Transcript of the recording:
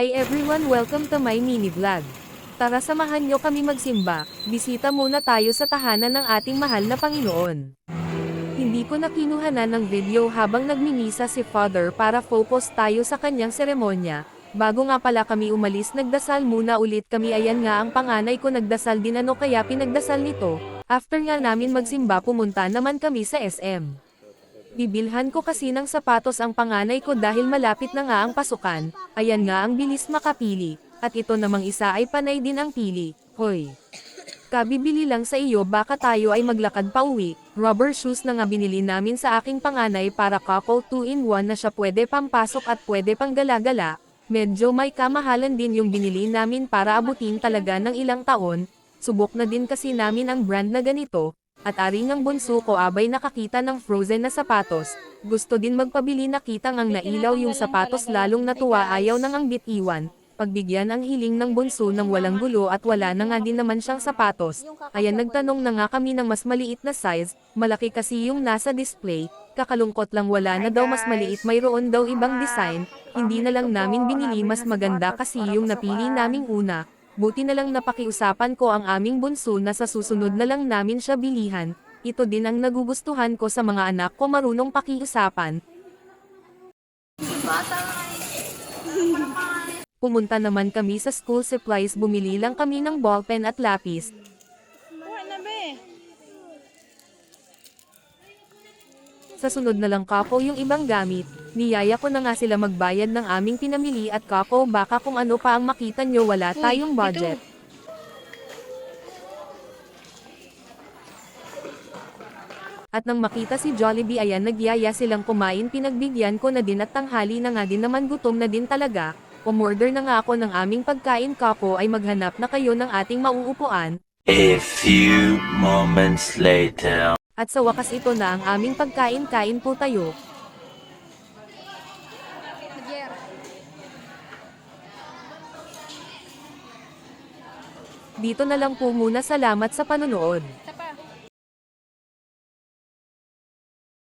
Hi everyone, welcome to my mini vlog. Tara samahan nyo kami magsimba, bisita muna tayo sa tahanan ng ating mahal na Panginoon. Hindi ko na kinuhanan ng video habang nagmimisa si Father para focus tayo sa kanyang seremonya. Bago nga pala kami umalis nagdasal muna ulit kami, ayan nga ang panganay ko nagdasal din, ano kaya pinagdasal nito. After nga namin magsimba pumunta naman kami sa SM. Bibilhan ko kasi ng sapatos ang panganay ko dahil malapit na nga ang pasukan, ayan nga ang bilis makapili, at ito namang isa ay panay din ang pili. Hoy! Kabibili lang sa iyo, baka tayo ay maglakad pa uwi. Rubber shoes na nga binili namin sa aking panganay para couple 2-in-1 na siya, pwede pampasok at pwede pang gala-gala. Medyo may kamahalan din yung binili namin para abutin talaga ng ilang taon. Subok na din kasi namin ang brand na ganito. At aring ang bunso ko abay nakakita ng Frozen na sapatos, gusto din magpabili, nakitang ang nailaw yung sapatos lalong natuwa, ayaw nang ang bitiwan, pagbigyan ang hiling ng bunso ng walang gulo at wala na nga din naman siyang sapatos. Ayan, nagtanong na nga kami ng mas maliit na size, malaki kasi yung nasa display, kakalungkot lang wala na daw mas maliit, mayroon daw ibang design, hindi na lang namin binili, mas maganda kasi yung napili naming una. Buti na lang napakiusapan ko ang aming bunso na sa susunod na lang namin siya bilihan. Ito din ang nagugustuhan ko sa mga anak ko, marunong pakiusapan. Pumunta naman kami sa school supplies, bumili lang kami ng ballpen at lapis. Sa sunod na lang kako yung ibang gamit, niyaya ko na nga sila magbayad ng aming pinamili at kako, baka kung ano pa ang makita nyo, wala tayong budget. At nang makita si Jollibee, ayan, nagyaya silang kumain, pinagbigyan ko na din at tanghali na nga din naman, gutom na din talaga. Umorder na nga ako ng aming pagkain, kako ay maghanap na kayo ng ating mauupuan. A few moments later. At sa wakas ito na ang aming pagkain, kain po tayo. Dito na lang po muna, salamat sa panonood.